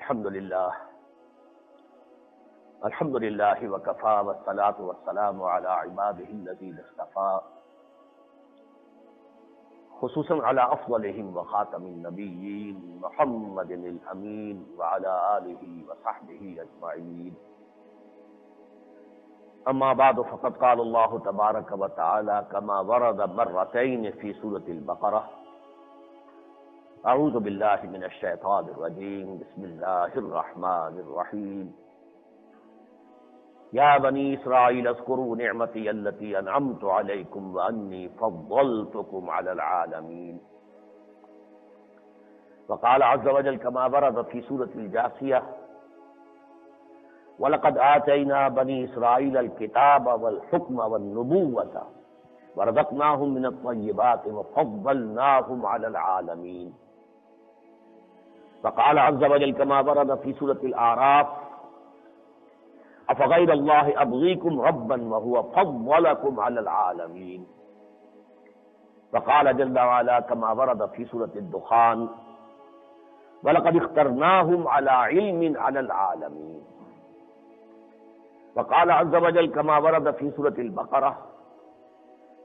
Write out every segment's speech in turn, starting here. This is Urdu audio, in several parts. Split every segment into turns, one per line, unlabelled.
الحمد لله وكفى والصلاة والسلام على عباده الذين اصطفى خصوصا على أفضلهم وخاتم النبيين محمد الأمين وعلى آله وصحبه أجمعين. أما بعد فقد قال الله تبارك وتعالى كما ورد مرتين في سورة البقرة: أعوذ بالله من الشيطان الرجيم بسم الله الرحمن الرحيم. يا بني إسرائيل اذكروا نعمتي التي أنعمت عليكم وأني فضلتكم على العالمين. وقال عز وجل كما ورد في سورة الجاثية: وَلَقَدْ آتَيْنَا بَنِي إِسْرَائِيلَ الْكِتَابَ وَالْحُكْمَ وَالنُّبُوَّةَ وَرَزَقْنَاهُمْ مِنَ الطَّيِّبَاتِ وَفَضَّلْنَاهُمْ عَلَى الْعَالَمِينَ. وقال عز وجل كما ورد في سورة الأعراف: أفغير الله أبغيكم ربا وهو فضلكم على العالمين. وقال جل وعلا كما ورد في سورة الدخان: ولقد اخترناهم على علم على العالمين. وقال عز وجل كما ورد في سورة البقرة: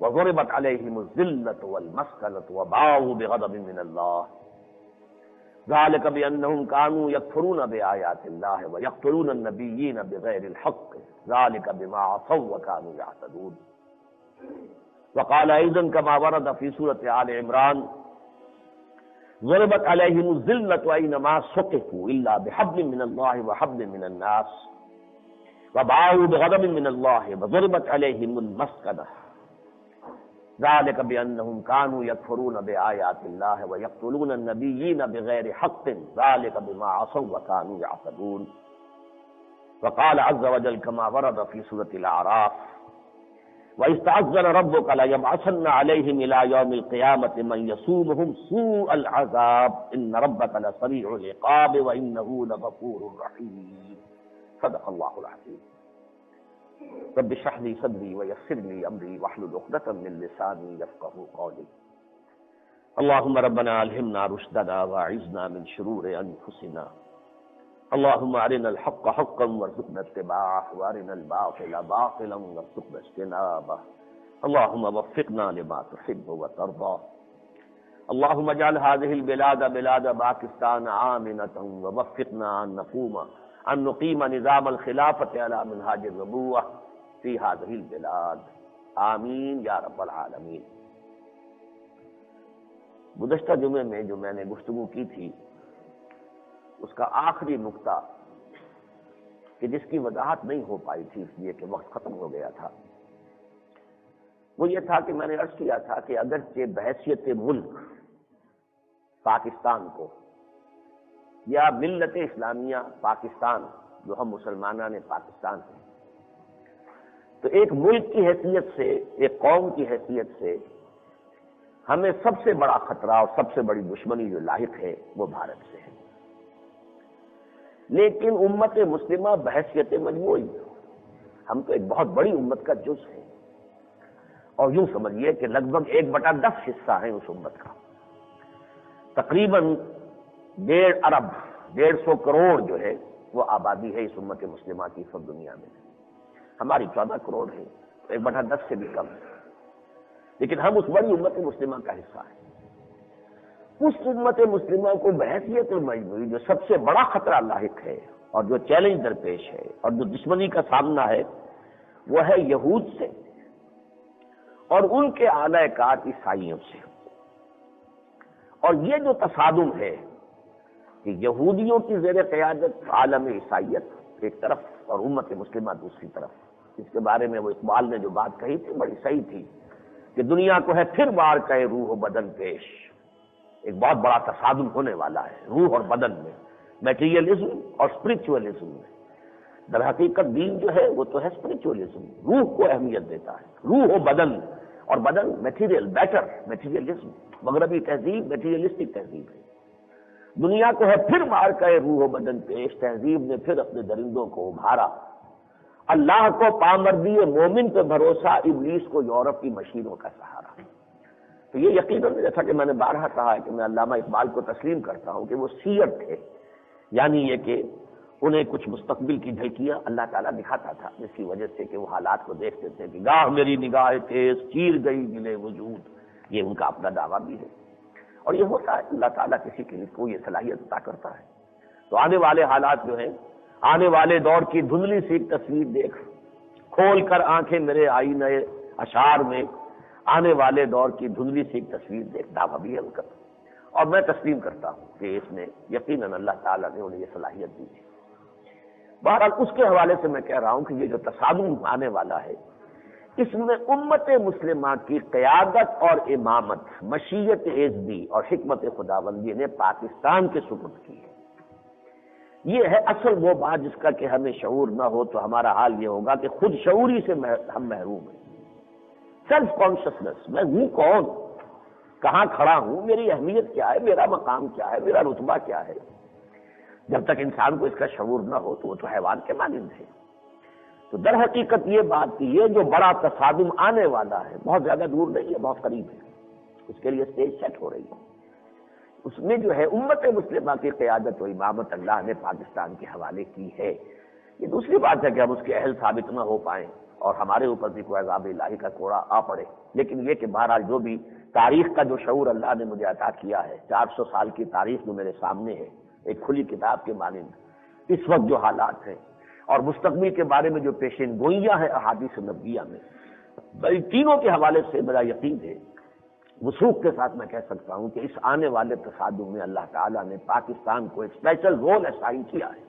وضربت عليهم الذلة والمسكنة وباءوا بغضب من الله ذلك بأنهم كانوا يكفرون بآيات الله ويقتلون النبيين بغير الحق ذلك بما عصوا وكانوا يعتدون. وقال أيضا كما ورد في سورة آل عمران: ضربت عليهم الذلة أينما ثقفوا إلا بحبل من الله وحبل من الناس وباءوا بغضب من الله وضربت عليهم المسكنة ذلك بأنهم كانوا يكفرون بآيات الله ويقتلون النبيين بغير حق ذلك بما عصوا وكانوا يعتدون. وقال عز وجل كما ورد في سورة الأعراف: وإذ تأذن ربك ليبعثن عليهم إلى يوم القيامة من يسومهم سوء العذاب إن ربك لسريع العقاب وإنه لغفور رحيم. صدق الله العظيم. رب اشرح لي صدري ويسر لي امري واحلل عقدة من لساني يفقهوا قولي. اللهم ربنا الهمنا رشدنا واعذنا من شرور انفسنا. اللهم ارنا الحق حقا وارزقنا اتباعه وارنا الباطل باطلا وارزقنا اجتنابه. اللهم وفقنا لما تحب وترضى. اللهم اجعل هذه البلاد بلاد باكستان آمنة ووفقنا أن نقيم نظام الخلافة على منهاج النبوة في هذه البلاد آمین یا رب العالمین. گزشتہ جمعے میں جو میں نے گفتگو کی تھی اس کا آخری نقطہ کہ جس کی وضاحت نہیں ہو پائی تھی اس لیے کہ وقت ختم ہو گیا تھا، وہ یہ تھا کہ میں نے عرض کیا تھا کہ اگرچہ بحیثیت ملک پاکستان کو یا ملت اسلامیہ پاکستان جو ہم مسلمانان پاکستان ہیں، تو ایک ملک کی حیثیت سے، ایک قوم کی حیثیت سے ہمیں سب سے بڑا خطرہ اور سب سے بڑی دشمنی جو لاحق ہے وہ بھارت سے ہے. لیکن امت مسلمہ بحیثیت مجموعی ہم تو ایک بہت بڑی امت کا جز ہے، اور یوں سمجھیے کہ لگ بھگ 1/10 حصہ ہے اس امت کا. تقریباً 1.5 ارب 150 کروڑ جو ہے وہ آبادی ہے اس امت مسلمہ کی سب دنیا میں. ہماری 14 کروڑ ہے، 1/10 سے بھی کم ہے، لیکن ہم اس بڑی امت مسلمہ کا حصہ ہیں. اس امت مسلمہ کو بحیثیت مجموعی جو سب سے بڑا خطرہ لاحق ہے اور جو چیلنج درپیش ہے اور جو دشمنی کا سامنا ہے وہ ہے یہود سے اور ان کے اعلی کار عیسائیوں سے. اور یہ جو تصادم ہے کہ یہودیوں کی زیر قیادت عالم عیسائیت ایک طرف اور امت مسلمہ دوسری طرف، اس کے بارے میں وہ اقبال نے جو بات کہی تھی بڑی صحیح تھی کہ دنیا کو ہے پھر بار کہے روح و بدن پیش. ایک بہت بڑا تصادم ہونے والا ہے روح اور بدن میں، میٹیریلزم اور اسپرچولیزم میں. در حقیقت دین جو ہے وہ تو ہے اسپرچولیزم، روح کو اہمیت دیتا ہے، روح و بدن، اور بدن میٹیریل بیٹر میٹیریلزم. مغربی تہذیب میٹیریلسٹک تہذیب ہے. دنیا کو ہے پھر مار کر روح و بدن پیش. تہذیب نے پھر اپنے درندوں کو ابھارا. اللہ کو پامردی مومن پہ بھروسہ، ابلیس کو یورپ کی مشینوں کا سہارا. تو یہ یقیناً جیسا کہ میں نے بارہا کہا ہے کہ میں علامہ اقبال کو تسلیم کرتا ہوں کہ وہ سیر تھے، یعنی یہ کہ انہیں کچھ مستقبل کی جھلکیاں اللہ تعالیٰ دکھاتا تھا، جس کی وجہ سے کہ وہ حالات کو دیکھتے تھے کہ گاہ میری نگاہ تیز چیر گئی دل وجود، یہ ان کا اپنا دعویٰ بھی ہے۔ اور یہ ہوتا ہے، اللہ تعالیٰ کسی کے لیے کو یہ صلاحیت عطا کرتا ہے۔ تو آنے والے حالات جو ہیں، آنے والے دور کی دھندلی سی ایک تصویر دیکھ، کھول کر آنکھیں میرے آئینہ اشعار میں آنے والے دور کی دھندلی سی ایک تصویر دیکھ، دعویٰ بھی ہے ان کا، اور میں تسلیم کرتا ہوں کہ اس میں یقیناً اللہ تعالیٰ نے انہیں یہ صلاحیت دی ہے۔ بہرحال اس کے حوالے سے میں کہہ رہا ہوں کہ یہ جو تصادم آنے والا ہے، اس میں امت مسلمہ کی قیادت اور امامت مشیت ایزدی اور حکمت خداوندی نے پاکستان کے سپرد کی ہے۔ یہ ہے اصل وہ بات جس کا کہ ہمیں شعور نہ ہو تو ہمارا حال یہ ہوگا کہ خود شعوری سے ہم محروم ہیں۔ سیلف کانشسنس، میں ہوں کون، کہاں کھڑا ہوں، میری اہمیت کیا ہے، میرا مقام کیا ہے، میرا رتبہ کیا ہے۔ جب تک انسان کو اس کا شعور نہ ہو تو وہ تو حیوان کے مانند ہے۔ تو در حقیقت یہ بات کہ یہ جو بڑا تصادم آنے والا ہے بہت زیادہ دور نہیں ہے، بہت قریب ہے، اس کے لیے اسٹیج سیٹ ہو رہی ہے۔ اس میں جو ہے امت مسلمہ کی قیادت و امامت اللہ نے پاکستان کے حوالے کی ہے۔ یہ دوسری بات ہے کہ ہم اس کے اہل ثابت نہ ہو پائیں اور ہمارے اوپر بھی کوئی عذاب الہی کا کوڑا آ پڑے، لیکن یہ کہ بہرحال جو بھی تاریخ کا جو شعور اللہ نے مجھے عطا کیا ہے، 400 سال کی تاریخ جو میرے سامنے ہے ایک کھلی کتاب کے مانند، اس وقت جو حالات ہیں اور مستقبل کے بارے میں جو پیشین گوئیاں ہیں احادیث نبویہ میں، بھائی تینوں کے حوالے سے میرا یقین ہے، وثوق کے ساتھ میں کہہ سکتا ہوں کہ اس آنے والے تصادم میں اللہ تعالیٰ نے پاکستان کو ایک اسپیشل رول اسائن کیا ہے۔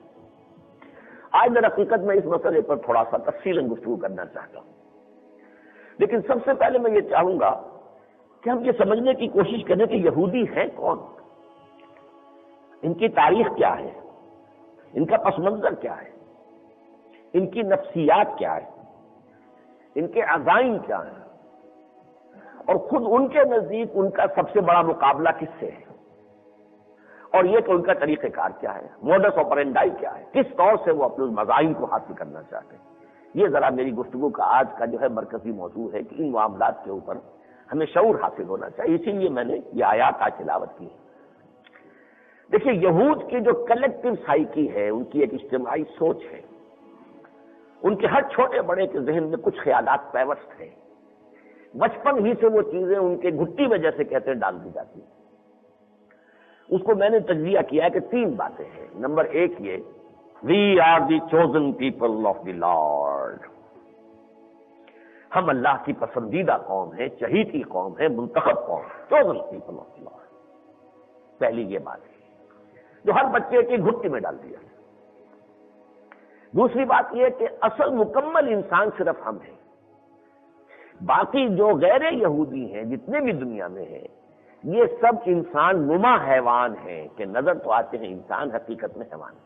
آج در حقیقت میں اس مسئلے پر تھوڑا سا تفصیلاً گفتگو کرنا چاہتا ہوں، لیکن سب سے پہلے میں یہ چاہوں گا کہ ہم یہ سمجھنے کی کوشش کریں کہ یہودی ہیں کون، ان کی تاریخ کیا ہے، ان کا پس منظر کیا ہے، ان کی نفسیات کیا ہے، ان کے عزائم کیا ہیں، اور خود ان کے نزدیک ان کا سب سے بڑا مقابلہ کس سے ہے، اور یہ کہ ان کا طریقہ کار کیا ہے، موڈس آپرینڈائی کیا ہے، کس طور سے وہ اپنے مظاہر کو حاصل کرنا چاہتے ہیں۔ یہ ذرا میری گفتگو کا آج کا جو ہے مرکزی موضوع ہے کہ ان معاملات کے اوپر ہمیں شعور حاصل ہونا چاہیے، اسی لیے میں نے یہ آیات آج تلاوت کی ہے۔ دیکھیے، یہود کی جو کلیکٹیو سائیکی ہے، ان کی ایک اجتماعی سوچ ہے، ان کے ہر چھوٹے بڑے کے ذہن میں کچھ خیالات پیوست ہیں، بچپن ہی سے وہ چیزیں ان کے گھٹی میں جیسے کہتے ہیں ڈال دی جاتی ہیں۔ اس کو میں نے تجزیہ کیا ہے کہ 3 باتیں ہیں۔ نمبر 1 یہ، we are the chosen people of the lord, ہم اللہ کی پسندیدہ قوم ہیں، چہیتی قوم ہے، منتخب قوم، chosen people of the lord. پہلی یہ بات ہے جو ہر بچے کی گھٹی میں ڈال دیا۔ دوسری بات یہ کہ اصل مکمل انسان صرف ہم ہیں، باقی جو غیر یہودی ہیں جتنے بھی دنیا میں ہیں یہ سب انسان نما حیوان ہیں کہ نظر تو آتے ہیں انسان، حقیقت میں حیوان ہیں۔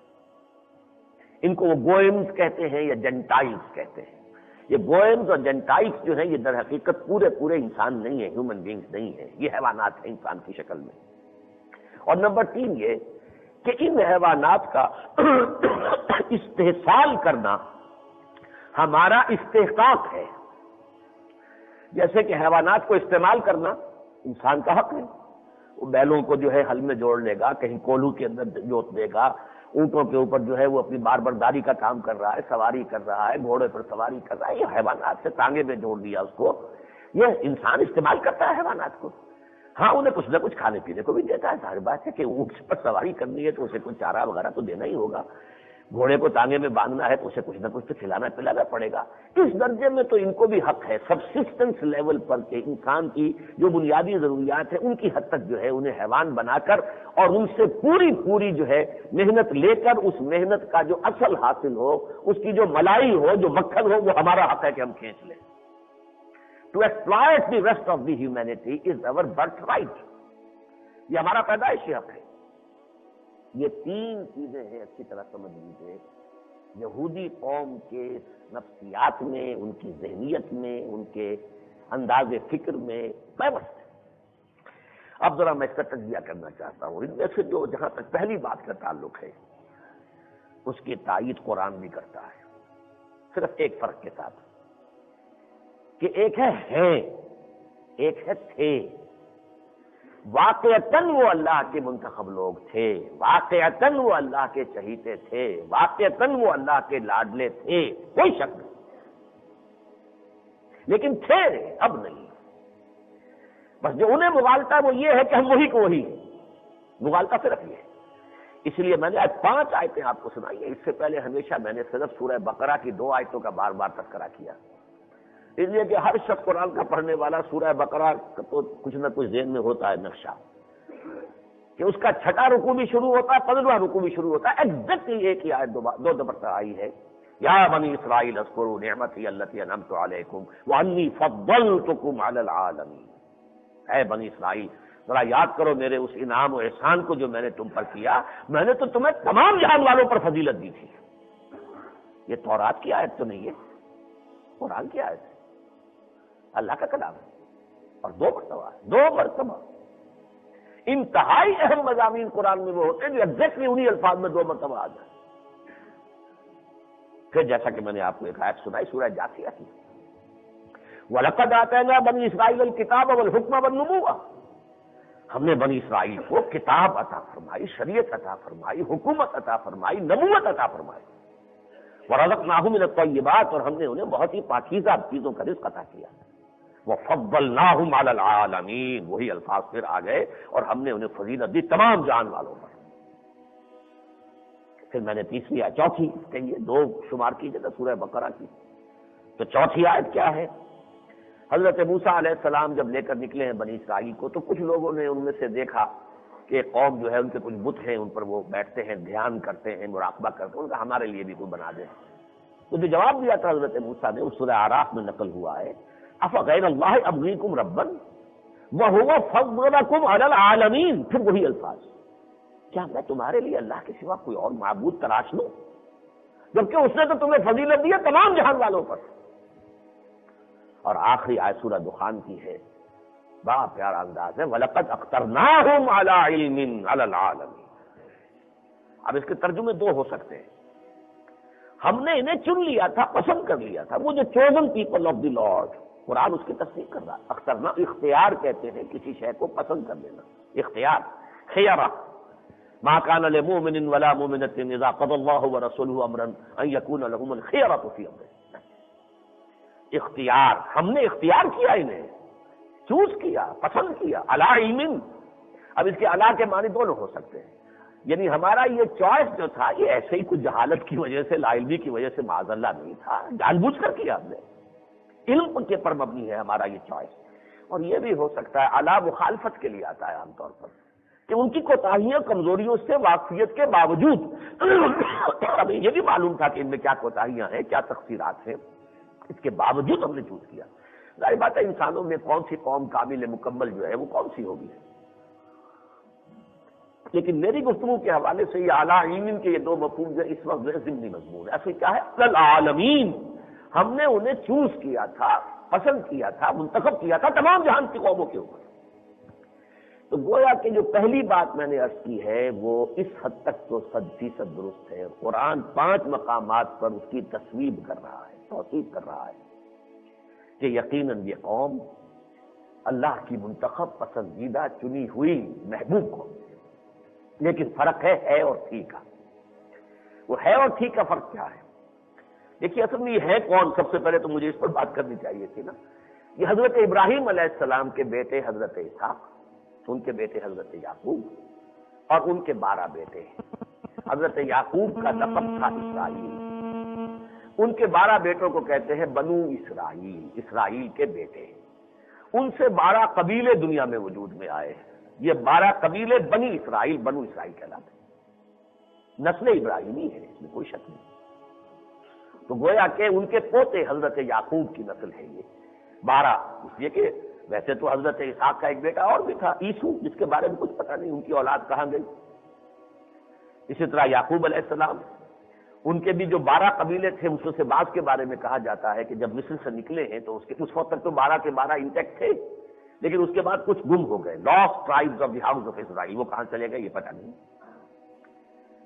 ان کو وہ گوئمز کہتے ہیں یا جنٹائلز کہتے ہیں۔ یہ گوئمز اور جنٹائلز جو ہیں یہ در حقیقت پورے انسان نہیں ہیں، ہیومن بینگز نہیں ہیں، یہ حیوانات ہیں انسان کی شکل میں۔ اور نمبر 3 یہ کہ ان حیوانات کا استحصال کرنا ہمارا استحقاق ہے، جیسے کہ حیوانات کو استعمال کرنا انسان کا حق ہے۔ وہ بیلوں کو جو ہے حل میں جوڑ لے گا، کہیں کولو کے اندر جوت دے گا، اونٹوں کے اوپر جو ہے وہ اپنی باربرداری کا کام کر رہا ہے، سواری کر رہا ہے، گھوڑے پر سواری کر رہا ہے، یہ حیوانات سے ٹانگے میں جوڑ دیا اس کو، یہ انسان استعمال کرتا ہے حیوانات کو۔ ہاں انہیں کچھ نہ کچھ کھانے پینے کو بھی دیتا ہے، ظاہر بات ہے کہ اونٹ پر سواری کرنی ہے تو اسے کچھ چارہ وغیرہ تو دینا ہی ہوگا، گھوڑے کو تانگے میں باندھنا ہے تو اسے کچھ نہ کچھ تو کھلانا پلانا پڑے گا۔ اس درجے میں تو ان کو بھی حق ہے سبسسٹنس لیول پر کہ انسان کی جو بنیادی ضروریات ہیں ان کی حد تک جو ہے انہیں حیوان بنا کر اور ان سے پوری جو ہے محنت لے کر اس محنت کا جو اصل حاصل ہو، اس کی جو ملائی ہو، جو مکھن ہو، وہ ہمارا حق ہے کہ ہم کھینچ لیں۔ To exploit the rest of the humanity is our birthright، یہ ہمارا پیدائشی حق ہے۔ یہ 3 چیزیں ہیں، اچھی طرح سمجھ لیجیے، یہودی قوم کے نفسیات میں، ان کی ذہنیت میں، ان کے انداز فکر میں پیوست ہے۔ اب ذرا میں اس کا تجزیہ کرنا چاہتا ہوں۔ ان میں سے جو جہاں تک پہلی بات کا تعلق ہے اس کی تائید قرآن بھی کرتا ہے، صرف ایک فرق کے ساتھ کہ ایک ہے ایک ہے تھے۔ واقعتاً وہ اللہ کے منتخب لوگ تھے، واقعتاً وہ اللہ کے چہیتے تھے، واقعتاً وہ اللہ کے لاڈلے تھے، کوئی شک نہیں، لیکن تھے اب نہیں۔ بس جو انہیں مغالطہ ہے وہ یہ ہے کہ ہم وہی کو وہی ہیں، مغالطہ صرف یہ ہے۔ اس لیے میں نے آج 5 آیتیں آپ کو سنائی ہیں، اس سے پہلے ہمیشہ میں نے صرف سورہ بقرہ کی 2 آیتوں کا بار بار تذکرہ کیا، اس لیے کہ ہر شخص قرآن کا پڑھنے والا سورہ بقرہ کا تو کچھ نہ کچھ ذہن میں ہوتا ہے نقشہ، کہ اس کا 6واں رکوع بھی شروع ہوتا ہے، 15واں رکوع بھی شروع ہوتا ہے، ایگزیکٹلی ایک ہی آیت 2 دفعہ آئی ہے، یا بنی اسرائیل اذکروا نعمتی التی انعمت علیکم وانی فضلتکم علی العالمین۔ اے بنی اسرائیل، ذرا یاد کرو میرے اس انعام و احسان کو جو میں نے تم پر کیا، میں نے تو تمہیں تمام جہان والوں پر فضیلت دی تھی۔ یہ تورات کی آیت تو نہیں ہے، قرآن کی آیت ہے، اللہ کا کلام ہے، اور 2 مرتبہ انتہائی اہم مضامین قرآن میں وہ ہوتے ہیں جو ایگزیکٹلی انہی الفاظ میں 2 مرتبہ آ جائیں۔ پھر جیسا کہ میں نے آپ کو ایک آیت سنائی سورہ جاثیہ کی، وَلَقَدْ آتَيْنَا بَنِي إِسْرَائِيلَ الْكِتَابَ وَالْحُكْمَ وَالنُّبُوَّةَ، ہم نے بنی اسرائیل کو کتاب عطا فرمائی، شریعت عطا فرمائی، حکومت عطا فرمائی، نبوت عطا فرمائی، وَرَزَقْنَاهُم مِّنَ الطَّيِّبَاتِ، اور ہم نے انہیں بہت ہی پاکیزہ چیزوں کا رزق عطا کیا، وَفَضَّلْنَاهُمْ عَلَى الْعَالَمِينَ، وہی الفاظ پھر آ گئے، اور ہم نے انہیں فضیلت دی تمام جان والوں پر۔ پھر میں نے 3 یا 4 کہیے 2 شمار کیجیے نا سورہ بقرہ کی، تو 4 آیت کیا ہے؟ حضرت موسیٰ علیہ السلام جب لے کر نکلے ہیں بنی اسرائیل کو، تو کچھ لوگوں نے ان میں سے دیکھا کہ قوم جو ہے ان کے کچھ بت ہیں، ان پر وہ بیٹھتے ہیں، دھیان کرتے ہیں، مراقبہ کرتے ہیں، ان کا ہمارے لیے بھی کوئی بنا دیں۔ تو جو جواب دیا تھا حضرت موسیٰ نے، اس سورہ اعراف میں نقل ہوا ہے، افغیر اللہ ابغیکم ربا وہو فضلکم علی العالمین، پھر وہی الفاظ، کیا میں تمہارے لیے اللہ کے سوا کوئی اور معبود تلاش لوں جبکہ اس نے تو تمہیں فضیلت دی ہے تمام جہان والوں پر۔ اور آخری آیت سورہ دخان کی ہے، بڑا پیارا انداز ہے، وَلَقَدْ اخْتَرْنَاهُمْ عَلَىٰ عِلْمٍ عَلَى الْعَالَمِينَ۔ اب اس کے ترجمے 2 ہو سکتے ہیں، ہم نے انہیں چن لیا تھا، پسند کر لیا تھا، وہ جو chosen people of the lord, قرآن اس کی تصدیق کر رہا ہے۔ اخترنا اختیار کہتے ہیں کسی شے کو پسند کر لینا، اختیار، خیارہ، ما كان لمؤمن ولا مؤمنة اذا قضى الله ورسوله امرا ان يكون لهم الخيرة في امرهم۔ اختیار، ہم نے اختیار کیا، انہیں چوز کیا، پسند کیا، علی علم۔ اب اس کے علی کے معنی 2 ہو سکتے ہیں، یعنی ہمارا یہ چوائس جو تھا یہ ایسے ہی کچھ جہالت کی وجہ سے، لا علمی کی وجہ سے معاذ اللہ نہیں تھا، جان بوجھ کر کیا ہم نے، علم کے پر مبنی ہے ہمارا یہ چوائس۔ اور یہ بھی ہو سکتا ہے علی مخالفت کے لیے آتا ہے عام طور پر، کہ ان کی کوتاہیوں کمزوریوں سے واقفیت کے باوجود ہمیں یہ بھی معلوم تھا کہ ان میں کیا کوتاہیاں ہیں، کیا تقصیرات ہیں، اس کے باوجود ہم نے چوز کیا۔ ظاہر بات ہے انسانوں میں کون سی قوم کامل مکمل جو ہے وہ کون سی ہوگی، لیکن میری گفتگو کے حوالے سے یہ اعلیٰ علم کے یہ 2 مفہوم جو اس وقت ضمنی مضمون ہے۔ اصل کیا ہے؟ العالمین، ہم نے انہیں چوز کیا تھا، پسند کیا تھا، منتخب کیا تھا تمام جہان کی قوموں کے اوپر۔ تو گویا کہ جو پہلی بات میں نے عرض کی ہے وہ اس حد تک تو 100% درست ہے، قرآن 5 مقامات پر اس کی تصویب کر رہا ہے، توصیف کر رہا ہے کہ یقیناً یہ قوم اللہ کی منتخب، پسندیدہ، چنی ہوئی محبوب قوم، لیکن فرق ہے اور تھی کا۔ وہ ہے اور تھی کا فرق کیا ہے؟ دیکھیے اصل میں یہ ہے کون، سب سے پہلے تو مجھے اس پر بات کرنی چاہیے تھی نا۔ یہ حضرت ابراہیم علیہ السلام کے بیٹے حضرت اسحاق، ان کے بیٹے حضرت یعقوب، اور ان کے 12 بیٹے ہیں۔ حضرت یعقوب کا لقب تھا اسرائیل، ان کے 12 بیٹوں کو کہتے ہیں بنو اسرائیل، اسرائیل کے بیٹے۔ ان سے 12 قبیلے دنیا میں وجود میں آئے، یہ 12 قبیلے بنی اسرائیل، بنو اسرائیل کہلاتے ہیں، نسل ابراہیمی ہے، اس میں کوئی شک نہیں۔ تو گویا کہ ان کے پوتے حضرت یعقوب کی نسل ہے یہ 12، اس لیے کہ ویسے تو حضرت اسحاق کا ایک بیٹا اور بھی تھا عیسو، جس کے بارے میں کچھ پتہ نہیں ان کی اولاد کہاں گئی۔ اسی طرح یعقوب علیہ السلام، ان کے بھی جو 12 قبیلے تھے، اس میں سے بعض کے بارے میں کہا جاتا ہے کہ جب مصر سے نکلے ہیں تو اس وقت تک تو 12 کے 12 انٹیکٹ تھے، لیکن اس کے بعد کچھ گم ہو گئے، last tribes of the house of Israel, وہ کہاں چلے گئے یہ پتہ نہیں۔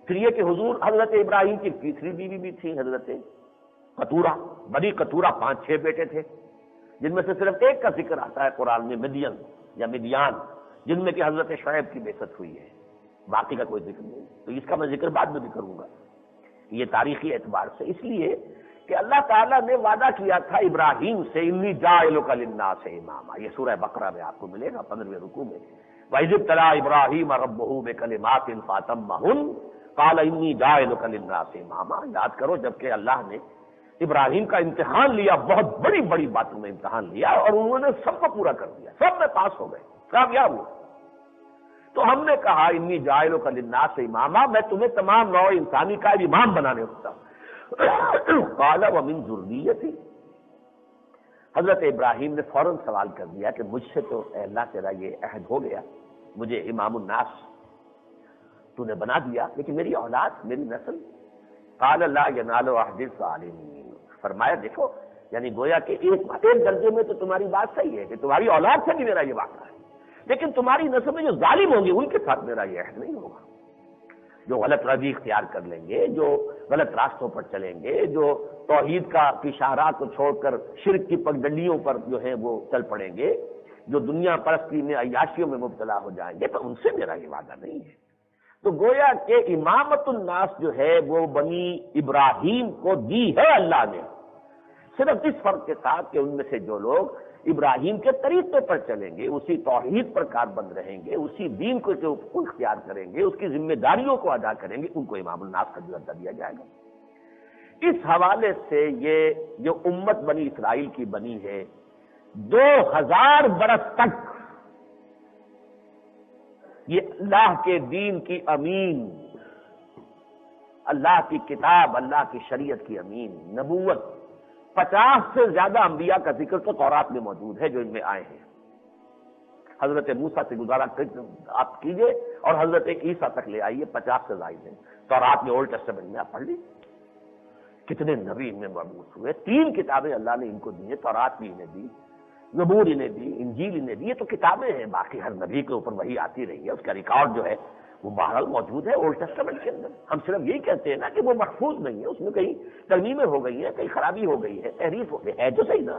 پھر یہ کہ حضور حضرت ابراہیم کی تیسری بیوی بھی تھی حضرت قطورہ، بنی قطورہ، 5-6 بیٹے تھے، جن میں سے صرف ایک کا ذکر آتا ہے قرآن میں، مدین یا مدیان، جن میں کہ حضرت شعیب کی بعثت ہوئی ہے، باقی کا کوئی ذکر نہیں۔ تو اس کا میں ذکر بعد میں بھی کروں گا، یہ تاریخی اعتبار سے، اس لیے کہ اللہ تعالیٰ نے وعدہ کیا تھا ابراہیم سے، انی جاعلک للناس اماما، یہ سورہ بقرہ میں آپ کو ملے گا 15ویں رکوع میں، وَإِذِ ابْتَلَىٰ إِبْرَاهِيمَ رَبُّهُ بِكَلِمَاتٍ فَأَتَمَّهُنَّ قَالَ إِنِّي جَاعِلُكَ لِلنَّاسِ إِمَامًا۔ یاد کرو جبکہ اللہ نے ابراہیم کا امتحان لیا، بہت بڑی بڑی باتوں میں امتحان لیا، اور انہوں نے سب کو پورا کر دیا، سب میں پاس ہو گئے، کامیاب ہوئے۔ تو ہم نے کہا انی جاعلک للناس اماما، میں تمہیں تمام نوع انسانی کا امام بنانے ہوتا ہوں۔ قال ومن ذریتی، حضرت ابراہیم نے فوراً سوال کر دیا کہ مجھ سے تو اے اللہ تیرا یہ عہد ہو گیا، مجھے امام الناس تو نے بنا دیا، لیکن میری اولاد، میری نسل؟ قال لا ینال عہد الظالمین، فرمایا دیکھو، یعنی گویا کہ ایک درجے میں تو تمہاری بات صحیح ہے کہ تمہاری اولاد سے بھی میرا یہ واقعہ ہے، لیکن تمہاری نسل میں جو ظالم ہوں گے ان کے ساتھ میرا یہ عہد نہیں ہوگا، جو غلط روی اختیار کر لیں گے، جو غلط راستوں پر چلیں گے، جو توحید کی شاہراہ کو چھوڑ کر شرک کی پگڈنڈیوں پر جو ہے وہ چل پڑیں گے، جو دنیا پرستی میں عیاشیوں میں مبتلا ہو جائیں گے، تو ان سے میرا یہ وعدہ نہیں ہے۔ تو گویا کہ امامت الناس جو ہے وہ بنی ابراہیم کو دی ہے اللہ نے، صرف اس فرق کے ساتھ کہ ان میں سے جو لوگ ابراہیم کے طریقے پر چلیں گے، اسی توحید پر کاربند رہیں گے، اسی دین کو اختیار کریں گے، اس کی ذمہ داریوں کو ادا کریں گے، ان کو امام الناس کا درجہ دیا جائے گا۔ اس حوالے سے یہ جو امت بنی اسرائیل کی بنی ہے، 2000 برس تک یہ اللہ کے دین کی امین، اللہ کی کتاب، اللہ کی شریعت کی امین، نبوت، 50 سے زیادہ انبیاء کا ذکر تو تورات میں موجود ہے جو ان میں آئے ہیں۔ حضرت موسیٰ سے گزارا آپ کیجئے اور حضرت عیسیٰ تک لے آئیے، 50 سے زائد ہیں۔ تورات میں، اولڈ ٹیسٹمنٹ میں آپ پڑھ لیجیے کتنے نبی ان میں مبعوث ہوئے، 3 کتابیں اللہ نے ان کو دی ہیں، تورات بھی انہیں دی، زبور انہیں دی، انجیل انہیں دی، یہ تو کتابیں ہیں، باقی ہر نبی کے اوپر وہی آتی رہی ہے، اس کا ریکارڈ جو ہے وہ بہرحال موجود ہے اولڈ ٹیسٹمنٹ کے اندر۔ ہم صرف یہی کہتے ہیں نا کہ وہ محفوظ نہیں ہے، اس میں کہیں ترمیمیں ہو گئی ہیں، کہیں خرابی ہو گئی ہے، تحریف ہو گئی ہے تو صحیح نا۔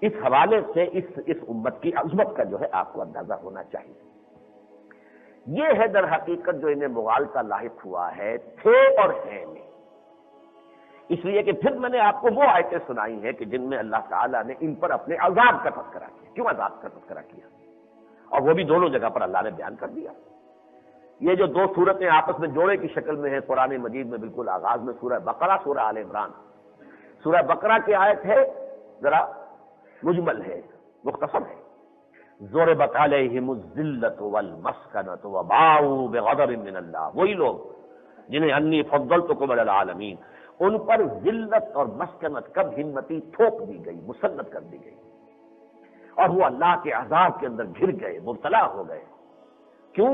اس حوالے سے اس امت کی عظمت کا جو ہے آپ کو اندازہ ہونا چاہیے۔ یہ ہے در حقیقت جو انہیں مغالطہ لاحق ہوا ہے، تھے اور ہیں میں، اس لیے کہ پھر میں نے آپ کو وہ آیتیں سنائی ہیں کہ جن میں اللہ تعالیٰ نے ان پر اپنے عذاب کا تذکرہ کیا۔ کیوں عذاب کا تذکرہ کیا؟ اور وہ بھی دونوں جگہ پر اللہ نے بیان کر دیا۔ یہ جو 2 سورتیں آپس میں جوڑے کی شکل میں ہیں قرآن مجید میں، بالکل آغاز میں سورہ بقرہ، سورہ آل عمران۔ سورہ بقرہ کی آیت ہے ذرا مجمل ہے، مختصر ہے، ضربت علیہم الذلۃ والمسکنۃ وباؤوا بغضب من اللہ، وہی لوگ جنہیں انی فضلتکم علی العالمین، ان پر ذلت اور مسکنت کب ہمتی تھوپ دی گئی، مسلط کر دی گئی، اور وہ اللہ کے عذاب کے اندر گھر گئے، مبتلا ہو گئے۔ کیوں؟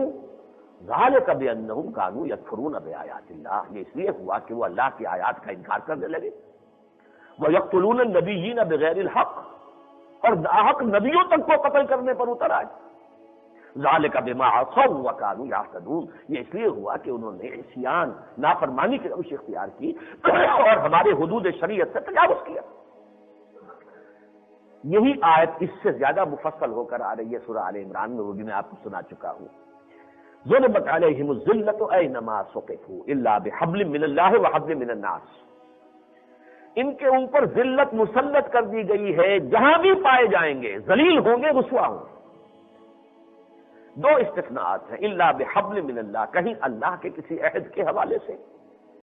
ذالک بانہم کانوا یکفرون بآیات اللہ، یہ اس لیے ہوا کہ وہ اللہ کی آیات کا انکار کرنے لگے، ویقتلون النبیین بغیر الحق، اور ناحق نبیوں تک کو قتل کرنے پر اتر آئے۔ ذالک بما عصوا وکانوا یعتدون، یہ اس لیے ہوا کہ انہوں نے عصیان، نافرمانی کی روش اختیار کی اور ہمارے حدود شریعت سے تجاوز کیا۔ یہی آیت اس سے زیادہ مفصل ہو کر آ رہی ہے سورہ آل عمران میں، وہ بھی میں آپ کو سنا چکا ہوں۔ ضربت علیہم الذلۃ اینما ثقفوا الا بحبل من اللہ وحبل من الناس، ان کے اوپر ذلت مسلط کر دی گئی ہے، جہاں بھی پائے جائیں گے ذلیل ہوں گے، رسوا ہوں گے۔ 2 استثناءات ہیں، الا بحبل من اللہ، کہیں اللہ کے کسی عہد کے حوالے سے،